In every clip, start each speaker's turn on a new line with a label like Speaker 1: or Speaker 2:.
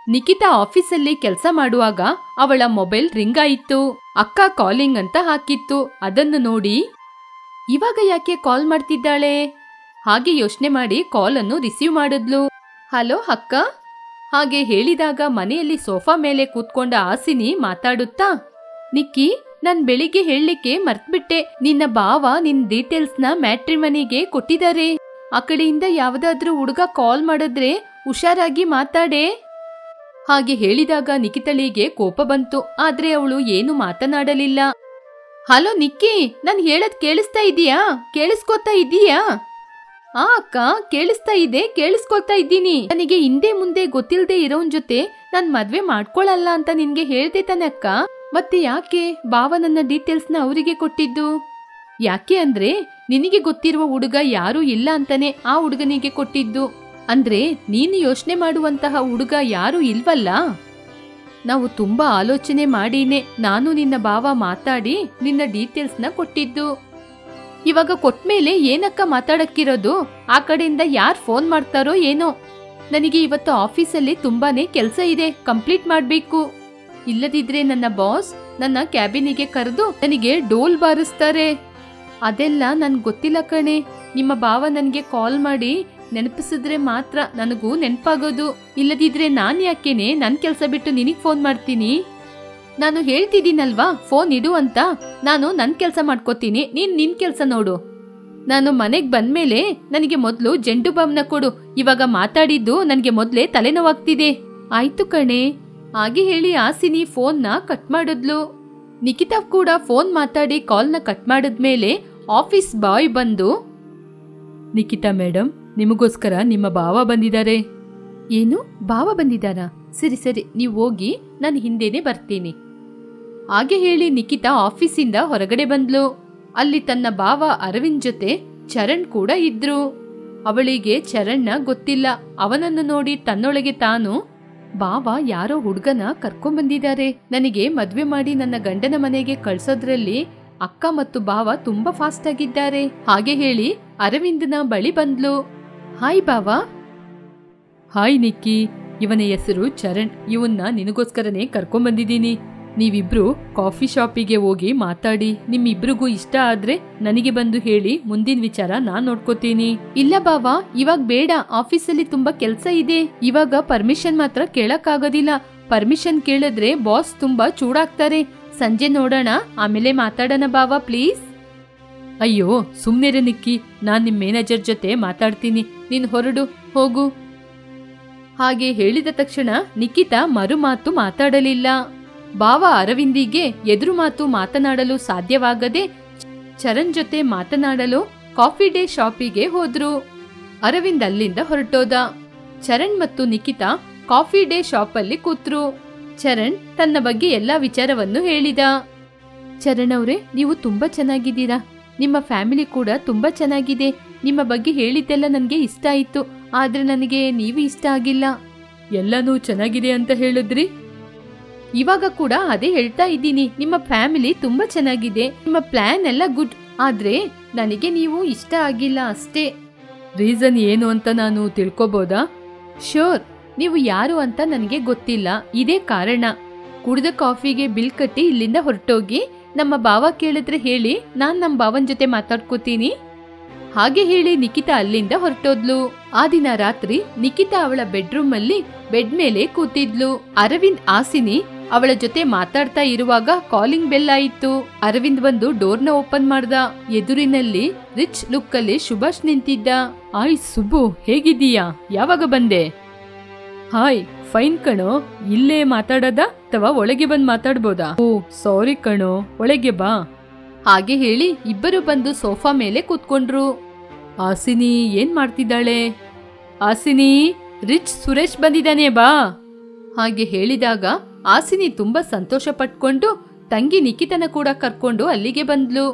Speaker 1: ನಿಕಿತಾ ಆಫೀಸಲ್ಲಿ ಕೆಲಸ ಮಾಡುವಾಗ ಅವಳ ಮೊಬೈಲ್ ರಿಂಗ್ ಆಯಿತು. ಅಕ್ಕ ಕಾಲಿಂಗ್ ಅಂತ ಹಾಕಿತ್ತು. ಅದನ್ನು ನೋಡಿ ಇವಾಗ ಯಾಕೆ ಕಾಲ್ ಮಾಡ್ತಿದ್ದಾಳೆ ಹಾಗೆ ಯೋಚನೆ ಮಾಡಿ ಕಾಲ್ ಅನ್ನು ರಿಸೀವ್ ಮಾಡಿದ್ಲು. ಹಲೋ ಅಕ್ಕ ಹಾಗೆ ಹೇಳಿದಾಗ ಮನೆಯಲ್ಲಿ ಸೋಫಾ ಮೇಲೆ ಕೂತ್ಕೊಂಡ ಹಾಸಿನಿ ಮಾತಾಡುತ್ತಾ, ನಿಕ್ಕಿ ನಾನ್ ಬೆಳಿಗ್ಗೆ ಹೇಳಲಿಕ್ಕೆ ಮರ್ತ್ಬಿಟ್ಟೆ. ನಿನ್ನ ಭಾವ ನಿನ್ ಡೀಟೇಲ್ಸ್ನ ಮ್ಯಾಟ್ರಿಮನಿಗೆ ಕೊಟ್ಟಿದ್ದಾರೆ. ಆ ಕಡೆಯಿಂದ ಯಾವ್ದಾದ್ರೂ ಹುಡುಗ ಕಾಲ್ ಮಾಡಿದ್ರೆ ಹುಷಾರಾಗಿ ಮಾತಾಡೆ. ಹಾಗೆ ಹೇಳಿದಾಗ ನಿಕಿತಳಿಗೆ ಕೋಪ ಬಂತು. ಆದ್ರೆ ಅವಳು ಏನು ಮಾತನಾಡಲಿಲ್ಲ. ಹಲೋ ನಿಕ್ಕಿ, ನಾನ್ ಹೇಳದ್ ಕೇಳಿಸ್ತಾ ಇದೀಯಾ? ಕೇಳಿಸ್ಕೊತಾ ಇದೀಯಾ? ಆ ಅಕ್ಕ, ಕೇಳಿಸ್ತಾ ಇದೆ, ಕೇಳಿಸ್ಕೊತಾ ಇದ್ದೀನಿ. ನನಗೆ ಹಿಂದೆ ಮುಂದೆ ಗೊತ್ತಿಲ್ಲದೆ ಇರೋನ್ ಜೊತೆ ನಾನ್ ಮದ್ವೆ ಮಾಡ್ಕೊಳಲ್ಲ ಅಂತ ನಿನ್ಗೆ ಹೇಳ್ದೆ ತಾನೆ ಅಕ್ಕ. ಮತ್ತೆ ಯಾಕೆ ಭಾವ ನನ್ನ ಡೀಟೇಲ್ಸ್ನ ಅವರಿಗೆ ಕೊಟ್ಟಿದ್ದು? ಯಾಕೆ ಅಂದ್ರೆ ನಿನಗೆ ಗೊತ್ತಿರುವ ಹುಡುಗ ಯಾರೂ ಇಲ್ಲ ಅಂತಾನೆ ಆ ಹುಡುಗನಿಗೆ ಕೊಟ್ಟಿದ್ದು. ಅಂದ್ರೆ ನೀನು ಯೋಚನೆ ಮಾಡುವಂತಹ ಹುಡುಗ ಯಾರು ಇಲ್ವಲ್ಲ. ನಾವು ತುಂಬಾ ಆಲೋಚನೆ ಮಾಡಿನೇ ನಾನು ನಿನ್ನ ಭಾವ ಮಾತಾಡಿ ನಿನ್ನ ಡೀಟೇಲ್ಸ್ನ ಕೊಟ್ಟಿದ್ದು. ಇವಾಗ ಕೊಟ್ಮೇಲೆ ಏನಕ್ಕ ಮಾತಾಡಕ್ಕಿರೋದು? ಆ ಕಡೆಯಿಂದ ಯಾರು ಫೋನ್ ಮಾಡ್ತಾರೋ ಏನೋ. ನನಗೆ ಇವತ್ತು ಆಫೀಸಲ್ಲಿ ತುಂಬಾನೇ ಕೆಲಸ ಇದೆ, ಕಂಪ್ಲೀಟ್ ಮಾಡ್ಬೇಕು. ಇಲ್ಲದಿದ್ರೆ ನನ್ನ ಬಾಸ್ ನನ್ನ ಕ್ಯಾಬಿನಿಗೆ ಕರೆದು ನನಗೆ ಡೋಲ್ ಬಾರಿಸ್ತಾರೆ. ಅದೆಲ್ಲ ನನ್ಗೆ ಗೊತ್ತಿಲ್ಲ ಕಣೆ. ನಿಮ್ಮ ಭಾವ ನನಗೆ ಕಾಲ್ ಮಾಡಿ ನೆನಪಿಸಿದ್ರೆ ಮಾತ್ರ ನನಗೂ ನೆನಪಾಗೋದು. ಇಲ್ಲದಿದ್ರೆ ನಾನ್ ಯಾಕೆನೆ ನನ್ ಕೆಲಸ ಬಿಟ್ಟು ನಿನಗ್ ಫೋನ್ ಮಾಡ್ತೀನಿ? ನಾನು ಹೇಳ್ತಿದ್ದೀನಲ್ವಾ ಫೋನ್ ಇಡು ಅಂತ. ನಾನು ನನ್ ಕೆಲಸ ಮಾಡ್ಕೋತೀನಿ, ನೀನ್ ನಿನ್ ಕೆಲಸ ನೋಡು. ನಾನು ಮನೆಗ್ ಬಂದ್ಮೇಲೆ ನನಗೆ ಮೊದ್ಲು ಜಂಡು ಬಾಂಬ್ನ ಕೊಡು. ಇವಾಗ ಮಾತಾಡಿದ್ದು ನನಗೆ ಮೊದ್ಲೇ ತಲೆನೋವಾಗ್ತಿದೆ. ಆಯ್ತು ಕಣೆ ಹಾಗೆ ಹೇಳಿ ಹಾಸಿನಿ ಫೋನ್ನ ಕಟ್ ಮಾಡಿದ್ಲು. ನಿಕಿತಾ ಕೂಡ ಫೋನ್ ಮಾತಾಡಿ ಕಾಲ್ನ ಕಟ್ ಮಾಡಿದ್ಮೇಲೆ ಆಫೀಸ್ ಬಾಯ್ ಬಂದು, ನಿಕಿತಾ ಮೇಡಮ್, ನಿಮಗೋಸ್ಕರ ನಿಮ್ಮ ಭಾವ ಬಂದಿದ್ದಾರೆ. ಏನು, ಭಾವ ಬಂದಿದ್ದಾರಾ? ಸರಿ ಸರಿ, ನೀವು ಹೋಗಿ, ನಾನು ಹಿಂದೆನೆ ಬರ್ತೀನಿ. ಹಾಗೆ ಹೇಳಿ ನಿಕಿತಾ ಆಫೀಸಿಂದ ಹೊರಗಡೆ ಬಂದ್ಲು. ಅಲ್ಲಿ ತನ್ನ ಭಾವ ಅರವಿಂದ್ ಜೊತೆ ಚರಣ್ ಕೂಡ ಇದ್ರು. ಅವಳಿಗೆ ಚರಣ್ನ ಗೊತ್ತಿಲ್ಲ. ಅವನನ್ನು ನೋಡಿ ತನ್ನೊಳಗೆ ತಾನು, ಭಾವ ಯಾರೋ ಹುಡುಗನ ಕರ್ಕೊಂಡ್ಬಂದಿದ್ದಾರೆ. ನನಗೆ ಮದ್ವೆ ಮಾಡಿ ನನ್ನ ಗಂಡನ ಮನೆಗೆ ಕಳ್ಸೋದ್ರಲ್ಲಿ ಅಕ್ಕ ಮತ್ತು ಭಾವ ತುಂಬಾ ಫಾಸ್ಟ್ ಆಗಿದ್ದಾರೆ. ಹಾಗೆ ಹೇಳಿ ಅರವಿಂದ್ನ ಬಳಿ ಬಂದ್ಲು. ಹಾಯ್ ಭಾವ. ಹಾಯ್ ನಿಕ್ಕಿ, ಇವನ ಹೆಸರು ಚರಣ್. ಇವನ್ನ ನಿನಗೋಸ್ಕರನೇ ಕರ್ಕೊಂಡ್ಬಂದಿದ್ದೀನಿ. ನೀವಿಬ್ರು ಕಾಫಿ ಶಾಪಿಗೆ ಹೋಗಿ ಮಾತಾಡಿ. ನಿಮ್ಮಿಬ್ರಿಗೂ ಇಷ್ಟ ಆದ್ರೆ ನನಗೆ ಬಂದು ಹೇಳಿ, ಮುಂದಿನ ವಿಚಾರ ನಾನ್ ನೋಡ್ಕೋತೀನಿ. ಇಲ್ಲ ಬಾವಾ, ಇವಾಗ ಬೇಡ, ಆಫೀಸಲ್ಲಿ ತುಂಬಾ ಕೆಲ್ಸ ಇದೆ. ಇವಾಗ ಪರ್ಮಿಷನ್ ಮಾತ್ರ ಕೇಳಕ್ಕಾಗೋದಿಲ್ಲ. ಪರ್ಮಿಷನ್ ಕೇಳಿದ್ರೆ ಬಾಸ್ ತುಂಬಾ ಚೂಡಾಗ್ತಾರೆ. ಸಂಜೆ ನೋಡೋಣ, ಆಮೇಲೆ ಮಾತಾಡೋಣ ಬಾವಾ, ಪ್ಲೀಸ್. ಅಯ್ಯೋ ಸುಮ್ನೆರೆ ನಿಕ್ಕಿ, ನಾನ್ ನಿಮ್ ಮ್ಯಾನೇಜರ್ ಜೊತೆ ಮಾತಾಡ್ತೀನಿ. ನೀನ್ ಹೊರಡು, ಹೋಗು. ಹಾಗೆ ಹೇಳಿದ ತಕ್ಷಣ ನಿಕಿತಾ ಮರು ಮಾತು ಮಾತಾಡಲಿಲ್ಲ. ಭಾವ ಅರವಿಂದಿಗೆ ಎದುರು ಮಾತು ಮಾತನಾಡಲು ಸಾಧ್ಯವಾಗದೆ ಚರಣ್ ಜೊತೆ ಮಾತನಾಡಲು ಕಾಫಿ ಡೇ ಶಾಪಿಗೆ ಹೋದ್ರು. ಅರವಿಂದ್ ಅಲ್ಲಿಂದ ಹೊರಟೋದ. ಚರಣ್ ಮತ್ತು ನಿಕಿತಾ ಕಾಫಿ ಡೇ ಶಾಪ್ ಅಲ್ಲಿ ಕೂತ್ರು. ಚರಣ್ ತನ್ನ ಬಗ್ಗೆ ಎಲ್ಲಾ ವಿಚಾರವನ್ನು ಹೇಳಿದ. ಚರಣ್ ಅವ್ರೆ, ನೀವು ತುಂಬಾ ಚೆನ್ನಾಗಿದ್ದೀರಾ. ನಿಮ್ಮ ಫ್ಯಾಮಿಲಿ ಕೂಡ ತುಂಬಾ ಚೆನ್ನಾಗಿದೆ. ನಿಮ್ಮ ಬಗ್ಗೆ ಹೇಳಿದ್ದೆಲ್ಲ ನನಗೆ ಇಷ್ಟ ಆಯ್ತು. ಆದ್ರೆ ನನಗೆ ನೀವು ಇಷ್ಟ ಆಗಿಲ್ಲ. ಎಲ್ಲನೂ ಚೆನ್ನಾಗಿದೆ ಅಂತ ಹೇಳಿದ್ರಿ. ಇವಾಗ ಕೂಡ ಅದೇ ಹೇಳ್ತಾ ಇದ್ದೀನಿ. ನಿಮ್ಮ ಫ್ಯಾಮಿಲಿ ತುಂಬಾ ಚೆನ್ನಾಗಿದೆ, ನಿಮ್ಮ ಪ್ಲಾನ್ ಎಲ್ಲ ಗುಡ್. ಆದ್ರೆ ನನಗೆ ನೀವು ಇಷ್ಟ ಆಗಿಲ್ಲ ಅಷ್ಟೇ. ರೀಸನ್ ಏನು ಅಂತ ನಾನು ತಿಳ್ಕೊಬೋದಾ? ಶೋರ್, ನೀವು ಯಾರು ಅಂತ ನನಗೆ ಗೊತ್ತಿಲ್ಲ, ಇದೇ ಕಾರಣ. ಕುಡಿದ ಕಾಫಿಗೆ ಬಿಲ್ ಕಟ್ಟಿ ಇಲ್ಲಿಂದ ಹೊರಟೋಗಿ. ನಮ್ಮ ಭಾವ ಕೇಳಿದ್ರೆ ಹೇಳಿ, ನಾನ್ ನಮ್ಮ ಭಾವನ್ ಜೊತೆ ಮಾತಾಡ್ಕೋತೀನಿ. ಹಾಗೆ ಹೇಳಿ ನಿಕಿತಾ ಅಲ್ಲಿಂದ ಹೊರಟೋದ್ಲು. ಆ ದಿನ ರಾತ್ರಿ ನಿಕಿತಾ ಅವಳ ಬೆಡ್ರೂಮ್ ಅಲ್ಲಿ ಬೆಡ್ ಮೇಲೆ ಕೂತಿದ್ಲು. ಅರವಿಂದ್ ಹಾಸಿನಿ ಅವಳ ಜೊತೆ ಮಾತಾಡ್ತಾ ಇರುವಾಗ ಕಾಲಿಂಗ್ ಬೆಲ್ ಆಯಿತು. ಅರವಿಂದ್ ಬಂದು ಡೋರ್ನ ಓಪನ್ ಮಾಡ್ದ. ಎದುರಿನಲ್ಲಿ ರಿಚ್ ಲುಕ್ ಅಲ್ಲಿ ಸುಭಾಷ್ ನಿಂತಿದ್ದ. ಹಾಯ್ ಸುಬ್ಬು, ಹೇಗಿದ್ದೀಯಾ? ಯಾವಾಗ ಬಂದೆ? ಹಾಯ್, ಫೈನ್ ಕಣೋ. ಇಲ್ಲೇ ಮಾತಾಡೋದ ಅಥವಾ ಒಳಗೆ ಬಂದ್ ಮಾತಾಡ್ಬೋದಾ? ಓ ಸಾರಿ ಕಣೋ, ಒಳಗೆ ಬಾ. ಹಾಗೆ ಹೇಳಿ ಇಬ್ಬರು ಬಂದು ಸೋಫಾ ಮೇಲೆ ಕೂತ್ಕೊಂಡ್ರು. ಹಾಸಿನಿ ಏನ್ ಮಾಡ್ತಿದ್ದಾಳೆ? ಹಾಸಿನಿ, ರಿಚ್ ಸುರೇಶ್ ಬಂದಿದ್ದಾನೆ, ಬಾ. ಹಾಗೆ ಹೇಳಿದಾಗ ಹಾಸಿನಿ ತುಂಬಾ ಸಂತೋಷ ಪಟ್ಕೊಂಡು ತಂಗಿ ನಿಕಿತನ ಕೂಡ ಕರ್ಕೊಂಡು ಅಲ್ಲಿಗೆ ಬಂದ್ಲು.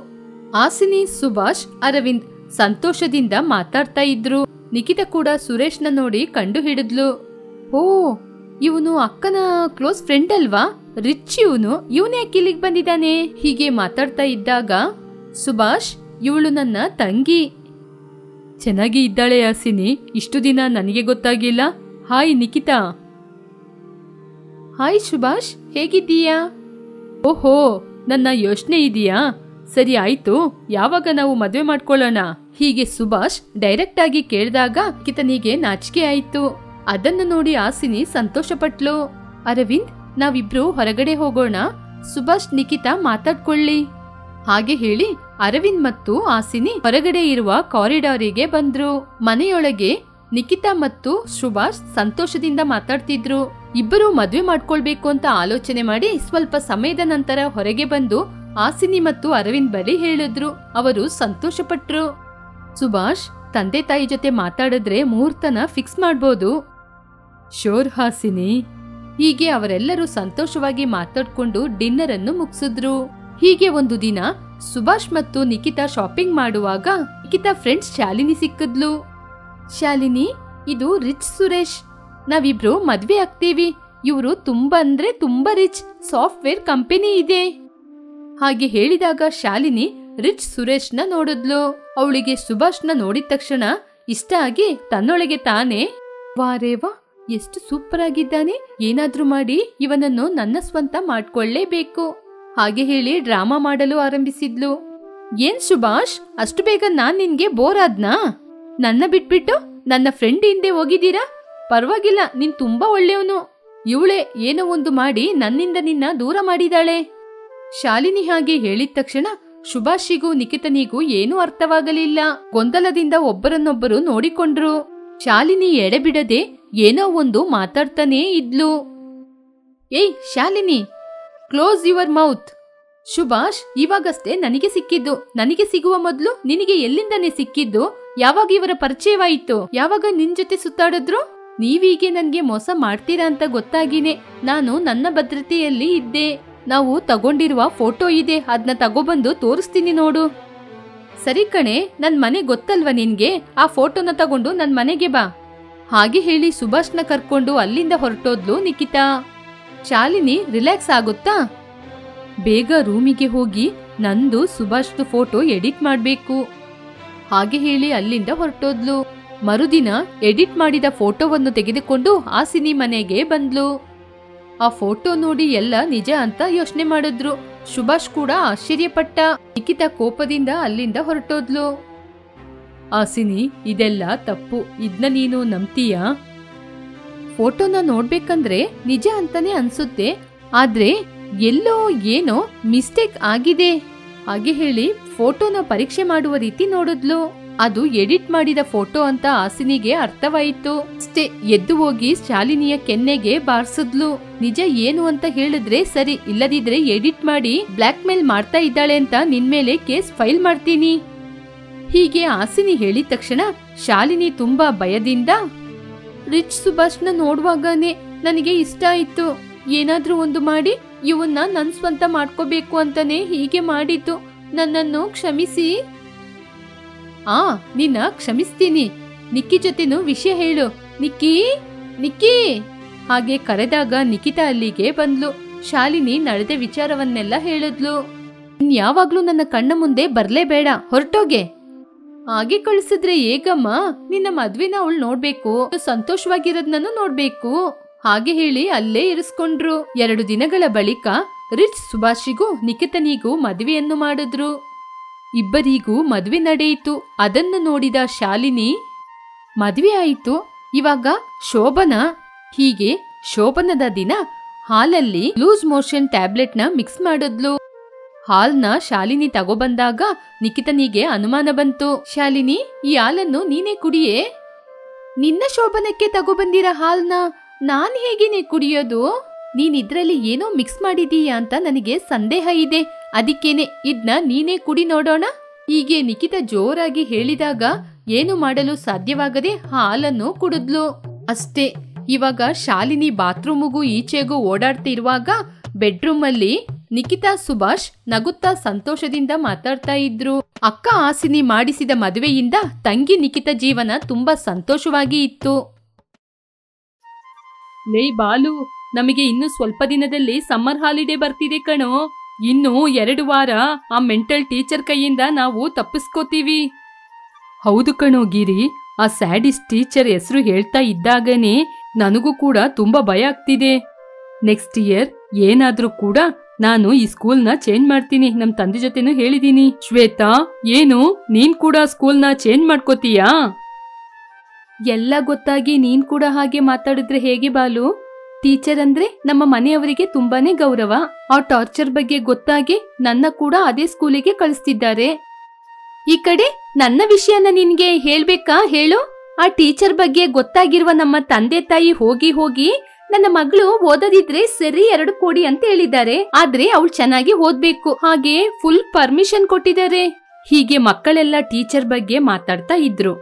Speaker 1: ಹಾಸಿನಿ, ಸುಭಾಷ್, ಅರವಿಂದ್ ಸಂತೋಷದಿಂದ ಮಾತಾಡ್ತಾ ಇದ್ರು. ನಿಕಿತಾ ಕೂಡ ಸುರೇಶ್ನ ನೋಡಿ ಕಂಡು ಹಿಡಿದ್ಲು. ಓ, ಇವನು ಅಕ್ಕನ ಕ್ಲೋಸ್ ಫ್ರೆಂಡ್ ಅಲ್ವಾ? ರಿಚ್ ಇವನು ಯಾಕೆ ಇಲ್ಲಿಗೆ ಬಂದಿದ್ದಾನೆ? ಹೀಗೆ ಮಾತಾಡ್ತಾ ಇದ್ದಾಗ ಸುಭಾಷ್, ಇವಳು ನನ್ನ ತಂಗಿ. ಚೆನ್ನಾಗಿ ಇದ್ದಾಳೆ ಹಾಸಿನಿ, ಇಷ್ಟು ದಿನ ನನಗೆ ಗೊತ್ತಾಗಿಲ್ಲ. ಹಾಯ್ ನಿಕಿತಾ. ಹಾಯ್ ಸುಭಾಷ್, ಹೇಗಿದ್ದೀಯಾ? ಓಹೋ, ನನ್ನ ಯೋಚನೆ ಇದೆಯಾ? ಸರಿ ಆಯ್ತು, ಯಾವಾಗ ನಾವು ಮದುವೆ ಮಾಡ್ಕೊಳ್ಳೋಣ? ಹೀಗೆ ಸುಭಾಷ್ ಡೈರೆಕ್ಟ್ ಆಗಿ ಕೇಳಿದಾಗ ನಿಖಿತನಿಗೆ ನಾಚಿಕೆ ಆಯ್ತು. ಅದನ್ನು ನೋಡಿ ಹಾಸಿನಿ ಸಂತೋಷಪಟ್ಲು. ಅರವಿಂದ್, ನಾವಿಬ್ರು ಹೊರಗಡೆ ಹೋಗೋಣ, ಸುಭಾಷ್ ನಿಖಿತಾ ಮಾತಾಡ್ಕೊಳ್ಳಿ. ಹಾಗೆ ಹೇಳಿ ಅರವಿಂದ್ ಮತ್ತು ಹಾಸಿನಿ ಹೊರಗಡೆ ಇರುವ ಕಾರಿಡಾರಿಗೆ ಬಂದ್ರು. ಮನೆಯೊಳಗೆ ನಿಖಿತಾ ಮತ್ತು ಸುಭಾಷ್ ಸಂತೋಷದಿಂದ ಮಾತಾಡ್ತಿದ್ರು. ಇಬ್ಬರು ಮದ್ವೆ ಮಾಡ್ಕೊಳ್ಬೇಕು ಅಂತ ಆಲೋಚನೆ ಮಾಡಿ ಸ್ವಲ್ಪ ಸಮಯದ ನಂತರ ಹೊರಗೆ ಬಂದು ಹಾಸಿನಿ ಮತ್ತು ಅರವಿಂದ್ ಬಳಿ ಹೇಳಿದ್ರು. ಅವರು ಸಂತೋಷಪಟ್ರು. ಸುಭಾಷ್, ತಂದೆ ತಾಯಿ ಜೊತೆ ಮಾತಾಡಿದ್ರೆ ಮುಹೂರ್ತನ ಫಿಕ್ಸ್ ಮಾಡ್ಬೋದು. ಶೋರ್ ಹಾಸಿನಿ. ಹೀಗೆ ಅವರೆಲ್ಲರೂ ಸಂತೋಷವಾಗಿ ಮಾತಾಡ್ಕೊಂಡು ಡಿನ್ನರ್ ಅನ್ನು ಮುಗಿಸಿದ್ರು. ಹೀಗೆ ಒಂದು ದಿನ ಸುಭಾಷ್ ಮತ್ತು ನಿಖಿತಾ ಶಾಪಿಂಗ್ ಮಾಡುವಾಗ ನಿಖಿತಾ ಫ್ರೆಂಡ್ಸ್ ಶಾಲಿನಿ ಸಿಕ್ಕಿದ್ಲು. ಶಾಲಿನಿ, ಇದು ರಿಚ್ ಸುರೇಶ್, ನಾವಿಬ್ರು ಮದ್ವೆ ಆಗ್ತೀವಿ. ಇವರು ತುಂಬಾ ಅಂದ್ರೆ ತುಂಬಾ ರಿಚ್, ಸಾಫ್ಟ್ವೇರ್ ಕಂಪನಿ ಇದೆ. ಹಾಗೆ ಹೇಳಿದಾಗ ಶಾಲಿನಿ ರಿಚ್ ಸುರೇಶ್ನ ನೋಡಿದ್ಲು. ಅವಳಿಗೆ ಸುಭಾಷ್ನ ನೋಡಿದ ತಕ್ಷಣ ಇಷ್ಟ ಆಗಿ ತನ್ನೊಳಗೆ ತಾನೇ, ವಾರೇವಾ ಎಷ್ಟು ಸೂಪರ್ ಆಗಿದ್ದಾನೆ, ಏನಾದ್ರೂ ಮಾಡಿ ಇವನನ್ನು ನನ್ನ ಸ್ವಂತ ಮಾಡ್ಕೊಳ್ಳೇಬೇಕು. ಹಾಗೆ ಹೇಳಿ ಡ್ರಾಮಾ ಮಾಡಲು ಆರಂಭಿಸಿದ್ಲು. ಏನ್ ಸುಭಾಷ್, ಅಷ್ಟು ಬೇಗ ನಾನ್ ನಿನ್ಗೆ ಬೋರ್ ಆದ್ನಾ? ನನ್ನ ಬಿಟ್ಬಿಟ್ಟು ನನ್ನ ಫ್ರೆಂಡ್ ಹಿಂದೆ ಹೋಗಿದ್ದೀರಾ? ಪರವಾಗಿಲ್ಲ, ನೀನ್ ತುಂಬಾ ಒಳ್ಳೆಯವನು. ಇವಳೆ ಏನೋ ಒಂದು ಮಾಡಿ ನನ್ನಿಂದ ನಿನ್ನ ದೂರ ಮಾಡಿದಾಳೆ. ಶಾಲಿನಿ ಹಾಗೆ ಹೇಳಿದ ತಕ್ಷಣ ಸುಭಾಷಿಗೂ ನಿಖಿತನಿಗೂ ಏನೂ ಅರ್ಥವಾಗಲಿಲ್ಲ. ಗೊಂದಲದಿಂದ ಒಬ್ಬರನ್ನೊಬ್ಬರು ನೋಡಿಕೊಂಡ್ರು. ಶಾಲಿನಿ ಎಡೆಬಿಡದೆ ಏನೋ ಒಂದು ಮಾತಾಡ್ತಾನೇ ಇದ್ಲು. ಏಯ್ Shalini, close your mouth. Subhash ಇವಾಗಷ್ಟೇ ನನಗೆ ಸಿಕ್ಕಿದ್ದು. ನನಗೆ ಸಿಗುವ ಮೊದಲು ನಿನಗೆ ಎಲ್ಲಿಂದನೇ ಸಿಕ್ಕಿದ್ದು? ಯಾವಾಗ ಇವರ ಪರಿಚಯವಾಯಿತು? ಯಾವಾಗ ನಿನ್ ಜೊತೆ ಸುತ್ತಾಡಿದ್ರು? ನೀವೀಗೆ ನನ್ಗೆ ಮೋಸ ಮಾಡ್ತೀರಾ ಅಂತ ಗೊತ್ತಾಗಿನೇ ನಾನು ನನ್ನ ಭದ್ರತೆಯಲ್ಲಿ ಇದ್ದೆ. ನಾವು ತಗೊಂಡಿರುವ ಫೋಟೋ ಇದೆ, ಅದನ್ನ ತಗೊಬಂದು ತೋರಿಸ್ತೀನಿ ನೋಡು. ಸರಿ ಕಣೆ, ನನ್ ಮನೆ ಗೊತ್ತಲ್ವಾ ನಿನ್ಗೆ? ಆ ಫೋಟೋನ ತಗೊಂಡು ನನ್ ಮನೆಗೆ ಬಾ. ಹಾಗೆ ಹೇಳಿ ಸುಭಾಷ್ನ ಕರ್ಕೊಂಡು ಅಲ್ಲಿಂದ ಹೊರಟೋದ್ಲು ನಿಖಿತಾ. ಶಾಲಿನಿ ರಿಲ್ಯಾಕ್ಸ್ ಆಗುತ್ತಾ? ಬೇಗ ರೂಮಿಗೆ ಹೋಗಿ ನಂದು ಸುಭಾಷ್ದು ಫೋಟೋ ಎಡಿಟ್ ಮಾಡ್ಬೇಕು. ಹಾಗೆ ಹೇಳಿ ಅಲ್ಲಿಂದ ಹೊರಟೋದ್ಲು. ಮರುದಿನ ಎಡಿಟ್ ಮಾಡಿದ ಫೋಟೋವನ್ನು ತೆಗೆದುಕೊಂಡು ಹಾಸಿನಿ ಮನೆಗೆ ಬಂದ್ಲು. ಆ ಫೋಟೋ ನೋಡಿ ಎಲ್ಲ ನಿಜ ಅಂತ ಯೋಚನೆ ಮಾಡಿದ್ರು. ಸುಭಾಷ್ ಕೂಡ ಆಶ್ಚರ್ಯಪಟ್ಟ. ನಿಖಿತಾ ಕೋಪದಿಂದ ಅಲ್ಲಿಂದ ಹೊರಟೋದ್ಲು. ಹಾಸಿನಿ, ಇದೆಲ್ಲ ತಪ್ಪು, ಇದನ್ನ ನೀನು ನಂಬ್ತೀಯಾ? ಫೋಟೋನ ನೋಡ್ಬೇಕಂದ್ರೆ ನಿಜ ಅಂತಾನೆ ಅನ್ಸುತ್ತೆ, ಆದ್ರೆ ಎಲ್ಲೋ ಏನೋ ಮಿಸ್ಟೇಕ್ ಆಗಿದೆ. ಹಾಗೆ ಹೇಳಿ ಫೋಟೋನ ಪರೀಕ್ಷೆ ಮಾಡುವ ರೀತಿ ನೋಡಿದ್ಲು. ಅದು ಎಡಿಟ್ ಮಾಡಿದ ಫೋಟೋ ಅಂತ ಹಾಸಿನಿಗೆ ಅರ್ಥವಾಯಿತು. ಅಷ್ಟೇ, ಎದ್ದು ಹೋಗಿ ಶಾಲಿನಿಯ ಕೆನ್ನೆಗೆ ಬಾರಿಸಿದ್ಲು. ನಿಜ ಏನು ಅಂತ ಹೇಳಿದ್ರೆ ಸರಿ, ಇಲ್ಲದಿದ್ರೆ ಎಡಿಟ್ ಮಾಡಿ ಬ್ಲಾಕ್ ಮೇಲ್ ಮಾಡ್ತಾ ಇದ್ದಾಳೆ ಅಂತ ನಿನ್ಮೇಲೆ ಕೇಸ್ ಫೈಲ್ ಮಾಡ್ತೀನಿ. ಹೀಗೆ ಹಾಸಿನಿ ಹೇಳಿದ ತಕ್ಷಣ ಶಾಲಿನಿ ತುಂಬಾ ಭಯದಿಂದ, ರಿಚ್ ಸುಭಾಷ್ನ ನೋಡುವಾಗನೇ ನನಗೆ ಇಷ್ಟ ಆಯ್ತು. ಏನಾದ್ರೂ ಒಂದು ಮಾಡಿ ಇವನ್ನ ನನ್ ಸ್ವಂತ ಮಾಡ್ಕೋಬೇಕು ಅಂತಾನೆ ಹೀಗೆ ಮಾಡಿದ್ದು. ನನ್ನನ್ನು ಕ್ಷಮಿಸಿ. ನಿನ್ನ ಕ್ಷಮಿಸ್ತೀನಿ. ನಿಕ್ಕಿ ಜೊತೆನೂ ವಿಷಯ ಹೇಳು. ನಿಕ್ಕಿ, ನಿಕ್ಕಿ. ಹಾಗೆ ಕರೆದಾಗ ನಿಖಿತಾ ಅಲ್ಲಿಗೆ ಬಂದ್ಲು. ಶಾಲಿನಿ ನಡೆದ ವಿಚಾರವನ್ನೆಲ್ಲ ಹೇಳಿದ್ಲು. ಯಾವಾಗ್ಲೂ ನನ್ನ ಕಣ್ಣ ಮುಂದೆ ಬರ್ಲೇಬೇಡ, ಹೊರಟೋಗೆ. ಹಾಗೆ ಕಳಿಸಿದ್ರೆ ಹೇಗಮ್ಮ? ನಿನ್ನ ಮದ್ವೆನ ಅವಳು ನೋಡ್ಬೇಕು, ಸಂತೋಷವಾಗಿರೋದ್ನೂ ನೋಡ್ಬೇಕು. ಹಾಗೆ ಹೇಳಿ ಅಲ್ಲೇ ಇರಿಸ್ಕೊಂಡ್ರು. 2 ದಿನಗಳ ಬಳಿಕ ರಿಚ್ ಸುಭಾಷಿಗೂ ನಿಖಿತನಿಗೂ ಮದುವೆಯನ್ನು ಮಾಡಿದ್ರು. ಇಬ್ಬರಿಗೂ ಮದುವೆ ನಡೆಯಿತು. ಅದನ್ನು ನೋಡಿದ ಶಾಲಿನಿ, ಮದುವೆ ಆಯಿತು, ಇವಾಗ ಶೋಭನ. ಹೀಗೆ ಶೋಭನದ ದಿನ ಹಾಲಲ್ಲಿ ಲೂಸ್ ಮೋಷನ್ ಟ್ಯಾಬ್ಲೆಟ್ನ ಮಿಕ್ಸ್ ಮಾಡಿದ್ಲು. ಹಾಲ್ನ ಶಾಲಿನಿ ತಗೊಬಂದಾಗ ನಿಖಿತನಿಗೆ ಅನುಮಾನ ಬಂತು. ಶಾಲಿನಿ, ಈ ಹಾಲನ್ನು ನೀನೇ ಕುಡಿಯೇ? ನಿನ್ನ ಶೋಭನಕ್ಕೆ ತಗೊಬಂದಿರ ಹಾಲ್ನ ನಾನ್ ಹೇಗೇನೆ ಕುಡಿಯೋದು? ನೀನ್ ಇದ್ರಲ್ಲಿ ಏನೋ ಮಿಕ್ಸ್ ಮಾಡಿದೀಯಾ ಅಂತ ನನಗೆ ಸಂದೇಹ ಇದೆ. ಅದಕ್ಕೇನೆ ಇದ್ನ ನೀನೇ ಕುಡಿ ನೋಡೋಣ. ಹೀಗೆ ನಿಖಿತಾ ಜೋರಾಗಿ ಹೇಳಿದಾಗ ಏನು ಮಾಡಲು ಸಾಧ್ಯವಾಗದೆ ಹಾಲನ್ನು ಕುಡಿದ್ಲು. ಅಷ್ಟೇ, ಇವಾಗ ಶಾಲಿನಿ ಬಾತ್ರೂಮ್ಗೂ ಈಚೆಗೂ ಓಡಾಡ್ತಿರುವಾಗ ಬೆಡ್ರೂಮ್ ಅಲ್ಲಿ ನಿಖಿತಾ ಸುಭಾಷ್ ನಗುತ್ತಾ ಸಂತೋಷದಿಂದ ಮಾತಾಡ್ತಾ ಇದ್ರು. ಅಕ್ಕ ಹಾಸಿನಿ ಮಾಡಿಸಿದ ಮದುವೆಯಿಂದ ತಂಗಿ ನಿಖಿತಾ ಜೀವನ ತುಂಬಾ ಸಂತೋಷವಾಗಿ ಇತ್ತು. ಲೇ ಬಾಲು, ನಮಗೆ ಇನ್ನು ಸ್ವಲ್ಪ ದಿನದಲ್ಲಿ ಸಮ್ಮರ್ ಹಾಲಿಡೇ ಬರ್ತಿದೆ ಕಣೋ. ಇನ್ನು 2 ವಾರ ಆ ಮೆಂಟಲ್ ಟೀಚರ್ ಕೈಯಿಂದ ನಾವು ತಪ್ಪಿಸ್ಕೋತೀವಿ. ಹೌದು ಕಣೋ ಗಿರಿ, ಆ ಸ್ಯಾಡಿಸ್ಟ್ ಟೀಚರ್ ಹೆಸರು ಹೇಳ್ತಾ ಇದ್ದಾಗನೇ ನನಗೂ ಕೂಡ ತುಂಬಾ ಭಯ ಆಗ್ತಿದೆ. ನೆಕ್ಸ್ಟ್ ಇಯರ್ ಏನಾದ್ರೂ ಕೂಡ ನಾನು ಈ ಸ್ಕೂಲ್ನ ಚೇಂಜ್ ಮಾಡ್ತೀನಿ. ನಮ್ ತಂದೆ ಜೊತೆನೂ ಹೇಳಿದೀನಿ. ಶ್ವೇತಾ, ಏನು ನೀನ್ ಕೂಡ ಸ್ಕೂಲ್ನ ಚೇಂಜ್ ಮಾಡ್ಕೋತೀಯಾ? ಎಲ್ಲ ಗೊತ್ತಾಗಿ ನೀನ್ ಕೂಡ ಹಾಗೆ ಮಾತಾಡಿದ್ರೆ ಹೇಗೆ ಬಾಲು? ಟೀಚರ್ ಅಂದ್ರೆ ನಮ್ಮ ಮನೆಯವರಿಗೆ ತುಂಬಾನೇ ಗೌರವ. ಆ ಟಾರ್ಚರ್ ಬಗ್ಗೆ ಗೊತ್ತಾಗಿ ನನ್ನ ಕೂಡ ಅದೇ ಸ್ಕೂಲಿಗೆ ಕಳಿಸ್ತಿದ್ದಾರೆ. ಈ ಕಡೆ ನನ್ನ ವಿಷಯನ ನಿನ್ಗೆ ಹೇಳ್ಬೇಕಾ? ಹೇಳು. ಆ ಟೀಚರ್ ಬಗ್ಗೆ ಗೊತ್ತಾಗಿರುವ ನಮ್ಮ ತಂದೆ ತಾಯಿ ಹೋಗಿ ನನ್ನ ಮಗಳು ಓದದಿದ್ರೆ ಸರಿ 2 ಕೋಡಿ ಅಂತ ಹೇಳಿದ್ದಾರೆ. ಆದ್ರೆ ಅವಳು ಚೆನ್ನಾಗಿ ಓದ್ಬೇಕು, ಹಾಗೆ ಫುಲ್ ಪರ್ಮಿಷನ್ ಕೊಟ್ಟಿದ್ದಾರೆ. ಹೀಗೆ ಮಕ್ಕಳೆಲ್ಲ ಟೀಚರ್ ಬಗ್ಗೆ ಮಾತಾಡ್ತಾ ಇದ್ರು.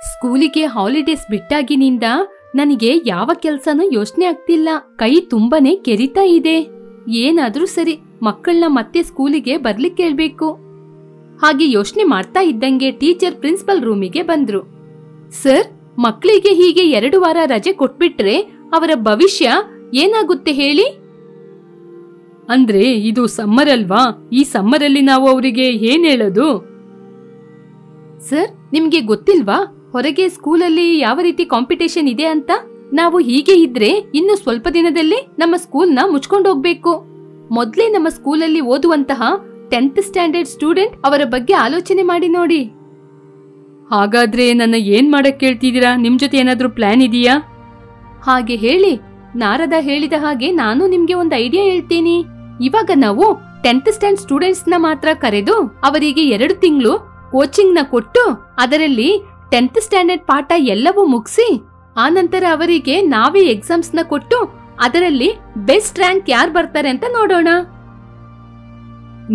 Speaker 1: ಸ್ಕೂಲಿಗೆ ಹಾಲಿಡೇಸ್ ಬಿಟ್ಟಾಗಿನಿಂದ ನನಗೆ ಯಾವ ಕೆಲ್ಸನೂ ಯೋಚನೆ ಆಗ್ತಿಲ್ಲ. ಕೈ ತುಂಬಾನೇ ಕೆರಿತಾ ಇದೆ. ಏನಾದ್ರೂ ಸರಿ ಮಕ್ಕಳನ್ನ ಮತ್ತೆ ಸ್ಕೂಲಿಗೆ ಬರ್ಲಿಕ್ಕೆ ಹೇಳ್ಬೇಕು. ಹಾಗೆ ಯೋಚನೆ ಮಾಡ್ತಾ ಇದ್ದಂಗೆ ಟೀಚರ್ ಪ್ರಿನ್ಸಿಪಲ್ ರೂಮಿಗೆ ಬಂದ್ರು. ಸರ್, ಮಕ್ಕಳಿಗೆ ಹೀಗೆ 2 ವಾರ ರಜೆ ಕೊಟ್ಬಿಟ್ರೆ ಅವರ ಭವಿಷ್ಯ ಏನಾಗುತ್ತೆ ಹೇಳಿ? ಅಂದ್ರೆ ಇದು ಸಮ್ಮರ್ ಅಲ್ವಾ? ಈ ಸಮ್ಮರಲ್ಲಿ ನಾವು ಅವರಿಗೆ ಏನ್ ಹೇಳೋದು? ಸರ್, ನಿಮ್ಗೆ ಗೊತ್ತಿಲ್ವಾ ಹೊರಗೆ ಸ್ಕೂಲಲ್ಲಿ ಯಾವ ರೀತಿ ಕಾಂಪಿಟೇಷನ್ ಇದೆ ಅಂತ? ನಾವು ಹೀಗೆ ಇದ್ರೆ ಇನ್ನು ಸ್ವಲ್ಪ ದಿನದಲ್ಲಿ ನಮ್ಮ ಸ್ಕೂಲ್ನ ಮುಚ್ಕೊಂಡೋಗ್ಬೇಕು. ಮೊದ್ಲೇ ನಮ್ಮ ಸ್ಕೂಲಲ್ಲಿ ಓದುವಂತಹ 10th ಸ್ಟ್ಯಾಂಡರ್ಡ್ ಸ್ಟೂಡೆಂಟ್ ಅವರ ಬಗ್ಗೆ ಆಲೋಚನೆ ಮಾಡಿ ನೋಡಿ. ಹಾಗಾದ್ರೆ ನನ್ನ ಏನ್ ಮಾಡಕ್ ಕೇಳ್ತಿದ್ದೀರಾ? ನಿಮ್ ಜೊತೆ ಏನಾದ್ರೂ ಪ್ಲಾನ್ ಇದೆಯಾ? ಹಾಗೆ ಹೇಳಿ ನಾರದ ಹೇಳಿದ ಹಾಗೆ ನಾನು ನಿಮ್ಗೆ ಒಂದು ಐಡಿಯಾ ಹೇಳ್ತೀನಿ. ಇವಾಗ ನಾವು 10th ಸ್ಟ್ಯಾಂಡರ್ಡ್ ಸ್ಟೂಡೆಂಟ್ಸ್ ನ ಮಾತ್ರ ಕರೆದು ಅವರಿಗೆ 2 ತಿಂಗಳು ಕೋಚಿಂಗ್ ನ ಕೊಟ್ಟು ಅದರಲ್ಲಿ 10th ಸ್ಟ್ಯಾಂಡರ್ಡ್ ಪಾಠ ಎಲ್ಲವೂ ಮುಗಿಸಿ ಆನಂತರ ಅವರಿಗೆ ನಾವೇ ಎಕ್ಸಾಮ್ಸ್ ನ ಕೊಟ್ಟು ಅದರಲ್ಲಿ ಬೆಸ್ಟ್ ರ್ಯಾಂಕ್ ಯಾರು ಬರ್ತಾರೆ ಅಂತ ನೋಡೋಣ.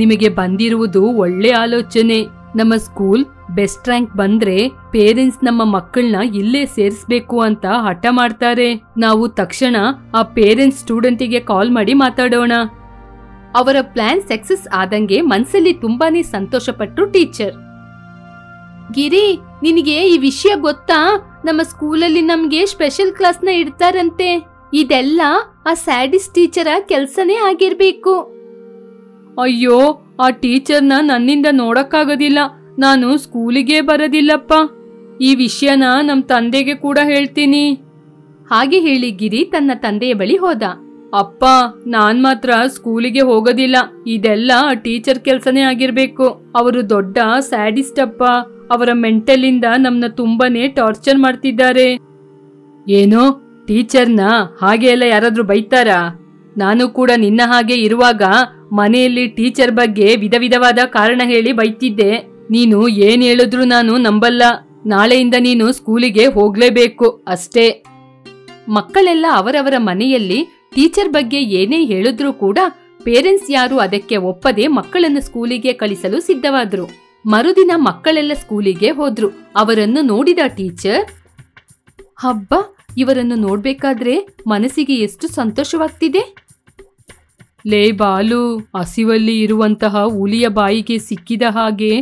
Speaker 1: ನಿಮಗೆ ಬಂದಿರುವುದು ಒಳ್ಳೆ ಆಲೋಚನೆ. ನಮ್ಮ ಸ್ಕೂಲ್ ಬೆಸ್ಟ್ ರ್ಯಾಂಕ್ ಬಂದ್ರೆ ಪೇರೆಂಟ್ಸ್ ನಮ್ಮ ಮಕ್ಕಳನ್ನ ಇಲ್ಲೇ ಸೇರಿಸಬೇಕು ಅಂತ ಹಠ ಮಾಡ್ತಾರೆ. ನಾವು ತಕ್ಷಣ ಆ ಪೇರೆಂಟ್ಸ್ ಸ್ಟೂಡೆಂಟಿಗೆ ಕಾಲ್ ಮಾಡಿ ಮಾತಾಡೋಣ. ಅವರ ಪ್ಲಾನ್ ಸಕ್ಸಸ್ ಆದಂಗೆ ಮನ್ಸಲ್ಲಿ ತುಂಬಾನೇ ಸಂತೋಷಪಟ್ರು ಟೀಚರ್. ಗಿರಿ, ನಿನಗೆ ಈ ವಿಷಯ ಗೊತ್ತಾ? ನಮ್ಮ ಸ್ಕೂಲಲ್ಲಿ ನಮ್ಗೆ ಸ್ಪೆಷಲ್ ಕ್ಲಾಸ್ ನ ಇಡ್ತಾರಂತೆ. ಇದೆಲ್ಲ ಆ ಸ್ಯಾಡಿಸ್ಟ್ ಟೀಚರ ಕೆಲ್ಸನೇ ಆಗಿರ್ಬೇಕು. ಅಯ್ಯೋ, ಆ ಟೀಚರ್ನ ನನ್ನಿಂದ ನೋಡಕ್ಕಾಗೋದಿಲ್ಲ. ನಾನು ಸ್ಕೂಲಿಗೆ ಬರೋದಿಲ್ಲಪ್ಪ. ಈ ವಿಷಯನ ನಮ್ ತಂದೆಗೆ ಕೂಡ ಹೇಳ್ತೀನಿ. ಹಾಗೆ ಹೇಳಿ ಗಿರಿ ತನ್ನ ತಂದೆಯ ಬಳಿ ಹೋದ. ಅಪ್ಪ, ನಾನ್ ಮಾತ್ರ ಸ್ಕೂಲಿಗೆ ಹೋಗೋದಿಲ್ಲ. ಇದೆಲ್ಲ ಟೀಚರ್ ಕೆಲ್ಸನೇ ಆಗಿರ್ಬೇಕು. ಅವರು ದೊಡ್ಡ ಸ್ಯಾಡಿಸ್ಟ್ ಅಪ್ಪ. ಅವರ ಮೆಂಟಲ್ ಇಂದ ನಮ್ನ ತುಂಬಾನೇ ಟಾರ್ಚರ್ ಮಾಡ್ತಿದ್ದಾರೆ. ಏನೋ ಟೀಚರ್ನ ಹಾಗೆ ಎಲ್ಲ ಯಾರಾದ್ರೂ ಬೈತಾರಾ? ನಾನು ಕೂಡ ನಿನ್ನ ಹಾಗೆ ಇರುವಾಗ ಮನೆಯಲ್ಲಿ ಟೀಚರ್ ಬಗ್ಗೆ ವಿಧ ವಿಧವಾದ ಕಾರಣ ಹೇಳಿ ಬೈತಿದ್ದೆ. ನೀನು ಏನ್ ಹೇಳಿದ್ರು ನಾನು ನಂಬಲ್ಲ. ನಾಳೆಯಿಂದ ನೀನು ಸ್ಕೂಲಿಗೆ ಹೋಗ್ಲೇಬೇಕು ಅಷ್ಟೇ. ಮಕ್ಕಳೆಲ್ಲ ಅವರವರ ಮನೆಯಲ್ಲಿ ಟೀಚರ್ ಬಗ್ಗೆ ಏನೇ ಹೇಳಿದ್ರೂ ಕೂಡ ಪೇರೆಂಟ್ಸ್ ಯಾರು ಅದಕ್ಕೆ ಒಪ್ಪದೆ ಮಕ್ಕಳನ್ನು ಸ್ಕೂಲಿಗೆ ಕಳಿಸಲು ಸಿದ್ಧವಾದ್ರು. ಮರುದಿನ ಮಕ್ಕಳೆಲ್ಲ ಸ್ಕೂಲಿಗೆ ಹೋದ್ರು. ಅವರನ್ನು ನೋಡಿದ ಟೀಚರ್, ಹಬ್ಬ, ಇವರನ್ನು ನೋಡ್ಬೇಕಾದ್ರೆ ಮನಸ್ಸಿಗೆ ಎಷ್ಟು ಸಂತೋಷವಾಗ್ತಿದೆ. ಲೇ ಬಾಲು, ಹಸಿವಲ್ಲಿ ಇರುವಂತಹ ಹುಲಿಯ ಬಾಯಿಗೆ ಸಿಕ್ಕಿದ ಹಾಗೆ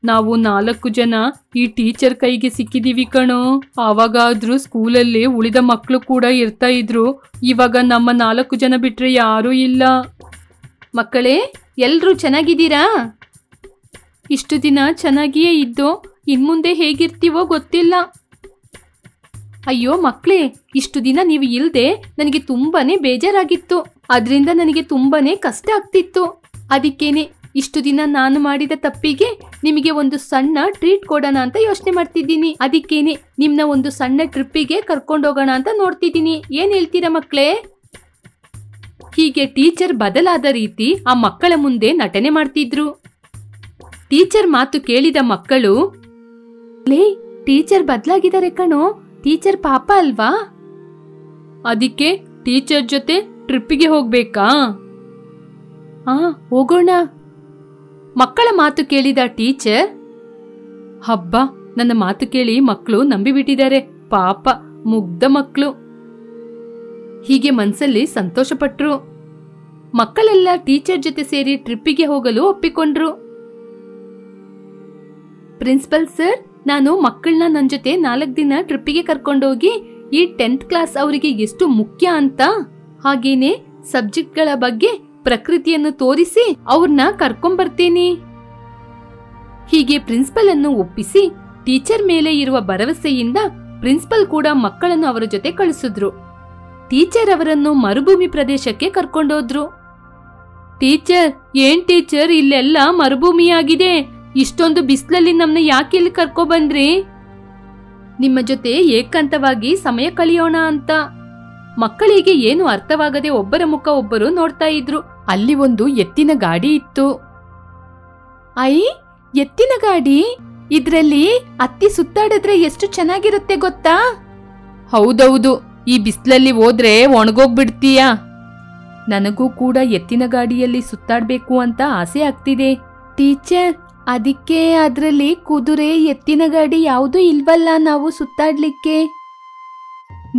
Speaker 1: ನಾವು 4 ಜನ ಈ ಟೀಚರ್ ಕೈಗೆ ಸಿಕ್ಕಿದೀವಿ ಕಣೋ. ಆವಾಗಾದ್ರೂ ಸ್ಕೂಲಲ್ಲಿ ಉಳಿದ ಮಕ್ಕಳು ಕೂಡ ಇರ್ತಾ ಇದ್ರು. ಇವಾಗ ನಮ್ಮ 4 ಜನ ಬಿಟ್ರೆ ಯಾರೂ ಇಲ್ಲ. ಮಕ್ಕಳೇ, ಎಲ್ರೂ ಚೆನ್ನಾಗಿದ್ದೀರಾ? ಇಷ್ಟು ದಿನ ಚೆನ್ನಾಗಿಯೇ ಇದ್ದೋ, ಇನ್ಮುಂದೆ ಹೇಗಿರ್ತೀವೋ ಗೊತ್ತಿಲ್ಲ. ಅಯ್ಯೋ ಮಕ್ಕಳೇ, ಇಷ್ಟು ದಿನ ನೀವು ಇಲ್ದೆ ನನಗೆ ತುಂಬಾನೇ ಬೇಜಾರಾಗಿತ್ತು. ಅದರಿಂದ ನನಗೆ ತುಂಬಾನೇ ಕಷ್ಟ ಆಗ್ತಿತ್ತು. ಅದಕ್ಕೇನೆ ಇಷ್ಟು ದಿನ ನಾನು ಮಾಡಿದ ತಪ್ಪಿಗೆ ನಿಮಗೆ ಒಂದು ಸಣ್ಣ ಟ್ರೀಟ್ ಕೊಡೋಣ ಅಂತ ಯೋಚನೆ ಮಾಡ್ತಿದ್ದೀನಿ. ಅದಕ್ಕೇನೆ ನಿಮ್ನ ಒಂದು ಸಣ್ಣ ಟ್ರಿಪ್ಪಿಗೆ ಕರ್ಕೊಂಡೋಗೋಣ ಅಂತ ನೋಡ್ತಿದ್ದೀನಿ. ಏನ್ ಹೇಳ್ತೀರಾ ಮಕ್ಕಳೇ? ಹೀಗೆ ಟೀಚರ್ ಬದಲಾದ ರೀತಿ ಆ ಮಕ್ಕಳ ಮುಂದೆ ನಟನೆ ಮಾಡ್ತಿದ್ರು. ಟೀಚರ್ ಮಾತು ಕೇಳಿದ ಮಕ್ಕಳು, ಲೇ, ಟೀಚರ್ ಬದಲಾಗಿದ್ದಾರೆ ಕಣೋ, ಟೀಚರ್ ಪಾಪ ಅಲ್ವಾ? ಅದಕ್ಕೆ ಟೀಚರ್ ಜೊತೆ ಟ್ರಿಪ್ಪಿಗೆ ಹೋಗ್ಬೇಕಾ? ಹೋಗೋಣ. ಮಕ್ಕಳ ಮಾತು ಕೇಳಿದ ಟೀಚರ್, ಹಬ್ಬ, ನನ್ನ ಮಾತು ಕೇಳಿ ಮಕ್ಕಳು ನಂಬಿಬಿಟ್ಟಿದ್ದಾರೆ. ಪಾಪ, ಮುಗ್ಧ ಮಕ್ಕಳು. ಹೀಗೆ ಮನ್ಸಲ್ಲಿ ಸಂತೋಷಪಟ್ರು. ಮಕ್ಕಳೆಲ್ಲ ಟೀಚರ್ ಜೊತೆ ಸೇರಿ ಟ್ರಿಪ್ಪಿಗೆ ಹೋಗಲು ಒಪ್ಪಿಕೊಂಡ್ರು. ಪ್ರಿನ್ಸಿಪಲ್ ಸರ್, ನಾನು ಮಕ್ಕಳನ್ನ ನನ್ನ ಜೊತೆ 4 ದಿನ ಟ್ರಿಪ್ಪಿಗೆ ಕರ್ಕೊಂಡೋಗಿ ಈ 10th ಕ್ಲಾಸ್ ಅವರಿಗೆ ಎಷ್ಟು ಮುಖ್ಯ ಅಂತ, ಹಾಗೇನೆ ಸಬ್ಜೆಕ್ಟ್ಗಳ ಬಗ್ಗೆ ಪ್ರಕೃತಿಯನ್ನು ತೋರಿಸಿ ಅವ್ರನ್ನ ಕರ್ಕೊಂಡ್ಬರ್ತೀನಿ. ಹೀಗೆ ಪ್ರಿನ್ಸಿಪಲ್ ಅನ್ನು ಒಪ್ಪಿಸಿ ಟೀಚರ್ ಮೇಲೆ ಇರುವ ಭರವಸೆಯಿಂದ ಪ್ರಿನ್ಸಿಪಲ್ ಕೂಡ ಮಕ್ಕಳನ್ನು ಅವರ ಜೊತೆ ಕಳಿಸಿದ್ರು. ಟೀಚರ್ ಅವರನ್ನು ಮರುಭೂಮಿ ಪ್ರದೇಶಕ್ಕೆ ಕರ್ಕೊಂಡೋದ್ರು. ಟೀಚರ್, ಏನ್ ಟೀಚರ್, ಇಲ್ಲೆಲ್ಲ ಮರುಭೂಮಿಯಾಗಿದೆ. ಇಷ್ಟೊಂದು ಬಿಸಿಲಲ್ಲಿ ನಮ್ನ ಯಾಕೆ ಇಲ್ಲಿ ಕರ್ಕೊಬಂದ್ರಿ? ನಿಮ್ಮ ಜೊತೆ ಏಕಾಂತವಾಗಿ ಸಮಯ ಕಳೆಯೋಣ ಅಂತ. ಮಕ್ಕಳಿಗೆ ಏನು ಅರ್ಥವಾಗದೆ ಒಬ್ಬರ ಮುಖ ಒಬ್ಬರು ನೋಡ್ತಾ ಇದ್ರು. ಅಲ್ಲಿ ಒಂದು ಎತ್ತಿನ ಗಾಡಿ ಇತ್ತು. ಐ, ಎತ್ತಿನ ಗಾಡಿ? ಇದ್ರಲ್ಲಿ ಅತ್ತಿ ಸುತ್ತಾಡಿದ್ರೆ ಎಷ್ಟು ಚೆನ್ನಾಗಿರುತ್ತೆ ಗೊತ್ತಾ? ಹೌದೌದು, ಈ ಬಿಸಿಲಲ್ಲಿ ಹೋದ್ರೆ ಒಣಗೋಗ್ಬಿಡ್ತೀಯ. ನನಗೂ ಕೂಡ ಎತ್ತಿನ ಗಾಡಿಯಲ್ಲಿ ಸುತ್ತಾಡ್ಬೇಕು ಅಂತ ಆಸೆ ಆಗ್ತಿದೆ. ಟೀಚರ್, ಅದಕ್ಕೆ ಅದ್ರಲ್ಲಿ ಕುದುರೆ ಎತ್ತಿನ ಗಾಡಿ ಯಾವುದೂ ಇಲ್ವಲ್ಲ ನಾವು ಸುತ್ತಾಡ್ಲಿಕ್ಕೆ.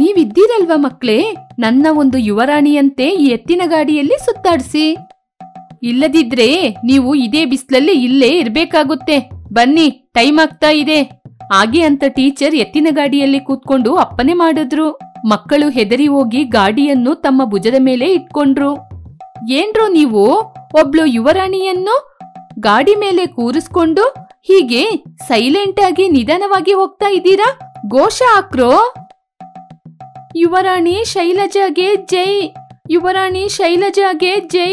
Speaker 1: ನೀವಿದ್ದೀರಲ್ವಾ ಮಕ್ಳೇ, ನನ್ನ ಒಂದು ಯುವರಾಣಿಯಂತೆ ಈ ಎತ್ತಿನ ಗಾಡಿಯಲ್ಲಿ ಸುತ್ತಾಡ್ಸಿ. ಇಲ್ಲದಿದ್ರೆ ನೀವು ಇದೇ ಬಿಸಿಲಲ್ಲಿ ಇಲ್ಲೇ ಇರ್ಬೇಕಾಗುತ್ತೆ. ಬನ್ನಿ, ಟೈಮ್ ಆಗ್ತಾ ಇದೆ. ಹಾಗೆ ಅಂತ ಟೀಚರ್ ಎತ್ತಿನ ಗಾಡಿಯಲ್ಲಿ ಕೂತ್ಕೊಂಡು ಅಪ್ಪನೆ ಮಾಡಿದ್ರು. ಮಕ್ಕಳು ಹೆದರಿ ಹೋಗಿ ಗಾಡಿಯನ್ನು ತಮ್ಮ ಭುಜದ ಮೇಲೆ ಇಟ್ಕೊಂಡ್ರು. ಏನ್ರೋ ನೀವು ಒಬ್ಳು ಯುವರಾಣಿಯನ್ನು ಗಾಡಿ ಮೇಲೆ ಕೂರಿಸ್ಕೊಂಡು ಹೀಗೆ ಸೈಲೆಂಟ್ ಆಗಿ ನಿಧಾನವಾಗಿ ಹೋಗ್ತಾ ಇದ್ದೀರಾ? ಘೋಷ ಹಾಕ್ರೋ. ಯುವರಾಣಿ ಶೈಲಜಾಗೆ ಜೈ, ಯುವರಾಣಿ ಶೈಲಜಾಗೆ ಜೈ.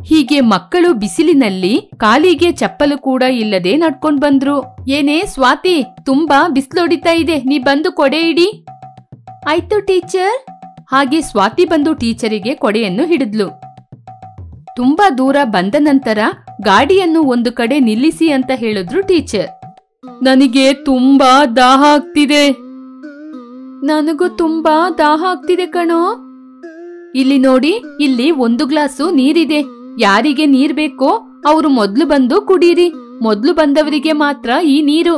Speaker 1: ಹೀಗೆ ಮಕ್ಕಳು ಬಿಸಿಲಿನಲ್ಲಿ ಕಾಲಿಗೆ ಚಪ್ಪಲು ಕೂಡ ಇಲ್ಲದೆ ನಡ್ಕೊಂಡ್ ಬಂದ್ರು. ಏನೇ ಸ್ವಾತಿ, ತುಂಬಾ ಬಿಸಿಲೊಡಿತಾ ಇದೆ, ನೀ ಬಂದು ಕೊಡೆ ಇಡಿ. ಆಯ್ತು ಟೀಚರ್. ಹಾಗೆ ಸ್ವಾತಿ ಬಂದು ಟೀಚರಿಗೆ ಕೊಡೆಯನ್ನು ಹಿಡಿದ್ಲು. ತುಂಬಾ ದೂರ ಬಂದ ನಂತರ ಗಾಡಿಯನ್ನು ಒಂದು ಕಡೆ ನಿಲ್ಲಿಸಿ ಅಂತ ಹೇಳಿದ್ರು ಟೀಚರ್. ನನಗೆ ತುಂಬಾ ದಾಹ ಆಗ್ತಿದೆ. ನನಗೂ ತುಂಬಾ ದಾಹ ಆಗ್ತಿದೆ ಕಣೋ. ಇಲ್ಲಿ ನೋಡಿ, ಇಲ್ಲಿ 1 ಗ್ಲಾಸು ನೀರಿದೆ. ಯಾರಿಗೆ ನೀರ್ ಬೇಕೋ ಅವರು ಮೊದ್ಲು ಬಂದು ಕುಡೀರಿ. ಮೊದ್ಲು ಬಂದವರಿಗೆ ಮಾತ್ರ ಈ ನೀರು.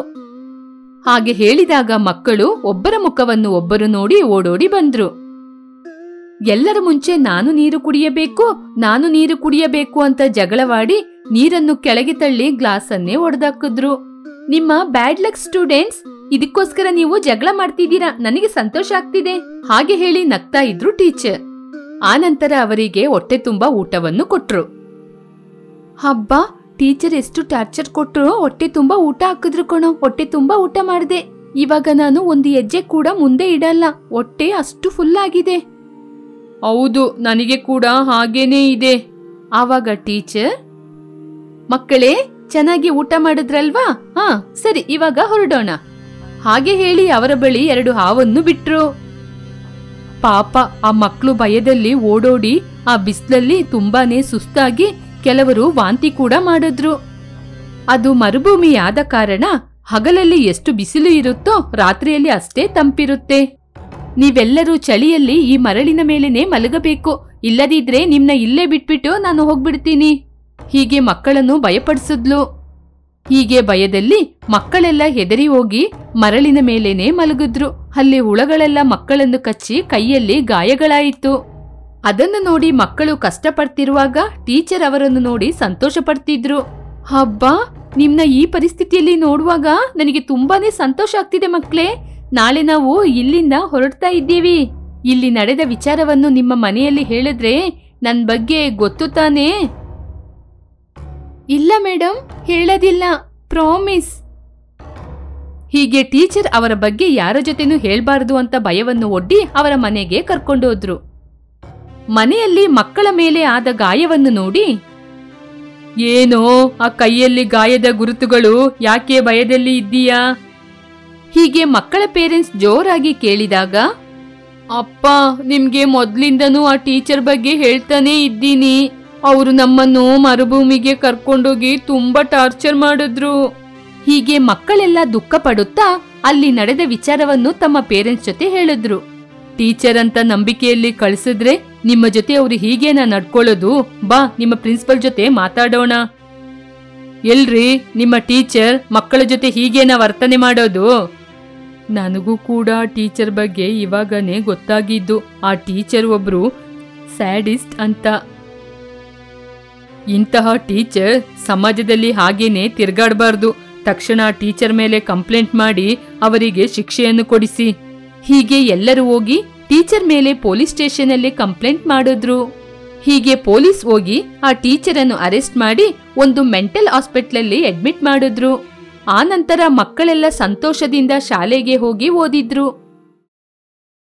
Speaker 1: ಹಾಗೆ ಹೇಳಿದಾಗ ಮಕ್ಕಳು ಒಬ್ಬರ ಮುಖವನ್ನು ಒಬ್ಬರು ನೋಡಿ ಓಡೋಡಿ ಬಂದ್ರು. ಎಲ್ಲರ ಮುಂಚೆ ನಾನು ನೀರು ಕುಡಿಯಬೇಕು ಅಂತ ಜಗಳವಾಡಿ ನೀರನ್ನು ಕೆಳಗೆ ತಳ್ಳಿ ಗ್ಲಾಸನ್ನೇ ಒಡೆದಾಕಿದ್ರು. ನಿಮ್ಮ ಬ್ಯಾಡ್ ಲಕ್ ಸ್ಟೂಡೆಂಟ್ಸ್, ಇದಕ್ಕೋಸ್ಕರ ನೀವು ಜಗಳ ಮಾಡ್ತಿದ್ದೀರಾ, ನನಗೆ ಸಂತೋಷ ಆಗ್ತಿದೆ. ಹಾಗೆ ಹೇಳಿ ನಗ್ತಾ ಇದ್ರು ಟೀಚರ್. ಆನಂತರ ಅವರಿಗೆ ಹೊಟ್ಟೆ ತುಂಬಾ ಊಟವನ್ನು ಕೊಟ್ರು. ಹಬ್ಬ, ಟೀಚರ್ ಎಷ್ಟು ಟಾರ್ಚರ್ ಕೊಟ್ರು. ಹೊಟ್ಟೆ ತುಂಬಾ ಊಟ ಹಾಕಿದ್ರು ಕಣೋ. ಹೊಟ್ಟೆ ತುಂಬಾ ಊಟ ಮಾಡಿದೆ. ಇವಾಗ ನಾನು ಒಂದು ಹೆಜ್ಜೆ ಕೂಡ ಮುಂದೆ ಇಡಲ್ಲ, ಹೊಟ್ಟೆ ಅಷ್ಟು ಫುಲ್ ಆಗಿದೆ. ಹೌದು, ನನಗೆ ಕೂಡ ಹಾಗೇನೇ ಇದೆ. ಆವಾಗ ಟೀಚರ್, ಮಕ್ಕಳೇ ಚೆನ್ನಾಗಿ ಊಟ ಮಾಡಿದ್ರಲ್ವಾ? ಹಾ ಸರಿ, ಇವಾಗ ಹೊರಡೋಣ. ಹಾಗೆ ಹೇಳಿ ಅವರ ಬಳಿ 2 ಹಾವನ್ನು ಬಿಟ್ರು. ಪಾಪ, ಆ ಮಕ್ಕಳು ಭಯದಲ್ಲಿ ಓಡೋಡಿ ಆ ಬಿಸಿಲಲ್ಲಿ ತುಂಬಾನೇ ಸುಸ್ತಾಗಿ ಕೆಲವರು ವಾಂತಿ ಕೂಡ ಮಾಡಿದ್ರು. ಅದು ಮರುಭೂಮಿಯಾದ ಕಾರಣ ಹಗಲಲ್ಲಿ ಎಷ್ಟು ಬಿಸಿಲು ಇರುತ್ತೋ ರಾತ್ರಿಯಲ್ಲಿ ಅಷ್ಟೇ ತಂಪಿರುತ್ತೆ. ನೀವೆಲ್ಲರೂ ಚಳಿಯಲ್ಲಿ ಈ ಮರಳಿನ ಮೇಲೇನೆ ಮಲಗಬೇಕು, ಇಲ್ಲದಿದ್ರೆ ನಿಮ್ನ ಇಲ್ಲೇ ಬಿಟ್ಬಿಟ್ಟು ನಾನು ಹೋಗ್ಬಿಡ್ತೀನಿ. ಹೀಗೆ ಮಕ್ಕಳನ್ನು ಭಯಪಡಿಸಿದ್ಲು. ಹೀಗೆ ಭಯದಲ್ಲಿ ಮಕ್ಕಳೆಲ್ಲ ಹೆದರಿ ಹೋಗಿ ಮರಳಿನ ಮೇಲೇನೆ ಮಲಗಿದ್ರು. ಅಲ್ಲಿ ಹುಳಗಳೆಲ್ಲ ಮಕ್ಕಳನ್ನು ಕಚ್ಚಿ ಕೈಯಲ್ಲಿ ಗಾಯಗಳಾಯಿತು. ಅದನ್ನು ನೋಡಿ ಮಕ್ಕಳು ಕಷ್ಟಪಡ್ತಿರುವಾಗ ಟೀಚರ್ ಅವರನ್ನು ನೋಡಿ ಸಂತೋಷ ಪಡ್ತಿದ್ರು. ಹಬ್ಬಾ, ನಿಮ್ನ ಈ ಪರಿಸ್ಥಿತಿಯಲ್ಲಿ ನೋಡುವಾಗ ನನಗೆ ತುಂಬಾನೇ ಸಂತೋಷ ಆಗ್ತಿದೆ ಮಕ್ಕಳೇ. ನಾಳೆ ನಾವು ಇಲ್ಲಿಂದ ಹೊರಡ್ತಾ ಇದ್ದೀವಿ. ಇಲ್ಲಿ ನಡೆದ ವಿಚಾರವನ್ನು ನಿಮ್ಮ ಮನೆಯಲ್ಲಿ ಹೇಳಿದ್ರೆ ನನ್ ಬಗ್ಗೆ ಗೊತ್ತು ತಾನೇ? ಇಲ್ಲ ಮೇಡಮ್, ಹೇಳೋದಿಲ್ಲ, ಪ್ರಾಮಿಸ್. ಹೀಗೆ ಟೀಚರ್ ಅವರ ಬಗ್ಗೆ ಯಾರ ಜೊತೆನೂ ಹೇಳ್ಬಾರ್ದು ಅಂತ ಭಯವನ್ನು ಒಡ್ಡಿ ಅವರ ಮನೆಗೆ ಕರ್ಕೊಂಡೋದ್ರು. ಮನೆಯಲ್ಲಿ ಮಕ್ಕಳ ಮೇಲೆ ಆದ ಗಾಯವನ್ನು ನೋಡಿ, ಏನೋ ಆ ಕೈಯಲ್ಲಿ ಗಾಯದ ಗುರುತುಗಳು, ಯಾಕೆ ಭಯದಲ್ಲಿ ಇದ್ದೀಯಾ? ಹೀಗೆ ಮಕ್ಕಳ ಪೇರೆಂಟ್ಸ್ ಜೋರಾಗಿ ಕೇಳಿದಾಗ, ಅಪ್ಪ, ನಿಮ್ಗೆ ಮೊದ್ಲಿಂದನೂ ಆ ಟೀಚರ್ ಬಗ್ಗೆ ಹೇಳ್ತಾನೆ ಇದ್ದೀನಿ. ಅವರು ನಮ್ಮನ್ನು ಮರುಭೂಮಿಗೆ ಕರ್ಕೊಂಡೋಗಿ ತುಂಬಾ ಟಾರ್ಚರ್ ಮಾಡಿದ್ರು. ಹೀಗೆ ಮಕ್ಕಳೆಲ್ಲ ದುಃಖ ಪಡುತ್ತಾ ಅಲ್ಲಿ ನಡೆದ ವಿಚಾರವನ್ನು ತಮ್ಮ ಪೇರೆಂಟ್ಸ್ ಜೊತೆ ಹೇಳಿದ್ರು. ಟೀಚರ್ ಅಂತ ನಂಬಿಕೆಯಲ್ಲಿ ಕಳಿಸಿದ್ರೆ ನಿಮ್ಮ ಜೊತೆ ಅವ್ರು ಹೀಗೇನಾ ನಡ್ಕೊಳ್ಳೋದು? ಬಾ, ನಿಮ್ಮ ಪ್ರಿನ್ಸಿಪಲ್ ಜೊತೆ ಮಾತಾಡೋಣ. ಎಲ್ರಿ ನಿಮ್ಮ ಟೀಚರ್ ಮಕ್ಕಳ ಜೊತೆ ಹೀಗೇನಾ ವರ್ತನೆ ಮಾಡೋದು? ನನಗೂ ಕೂಡ ಟೀಚರ್ ಬಗ್ಗೆ ಇವಾಗನೇ ಗೊತ್ತಾಗಿದ್ದು. ಆ ಟೀಚರ್ ಒಬ್ರು ಸ್ಯಾಡಿಸ್ಟ್ ಅಂತ. ಇಂತಹ ಟೀಚರ್ ಸಮಾಜದಲ್ಲಿ ಹಾಗೇನೆ ತಿರ್ಗಾಡಬಾರ್ದು. ತಕ್ಷಣ ಟೀಚರ್ ಮೇಲೆ ಕಂಪ್ಲೇಂಟ್ ಮಾಡಿ ಅವರಿಗೆ ಶಿಕ್ಷೆಯನ್ನು ಕೊಡಿಸಿ. ಹೀಗೆ ಎಲ್ಲರೂ ಹೋಗಿ ಟೀಚರ್ ಮೇಲೆ ಪೊಲೀಸ್ ಸ್ಟೇಷನ್ ಅಲ್ಲಿ ಕಂಪ್ಲೇಂಟ್ ಮಾಡಿದ್ರು. ಹೀಗೆ ಪೊಲೀಸ್ ಹೋಗಿ ಆ ಟೀಚರ್ ಅನ್ನು ಅರೆಸ್ಟ್ ಮಾಡಿ ಒಂದು ಮೆಂಟಲ್ ಹಾಸ್ಪಿಟಲ್ ಅಡ್ಮಿಟ್ ಮಾಡಿದ್ರು. ಆನಂತರ ಮಕ್ಕಳೆಲ್ಲ ಸಂತೋಷದಿಂದ ಶಾಲೆಗೆ ಹೋಗಿ ಓದಿದ್ರು.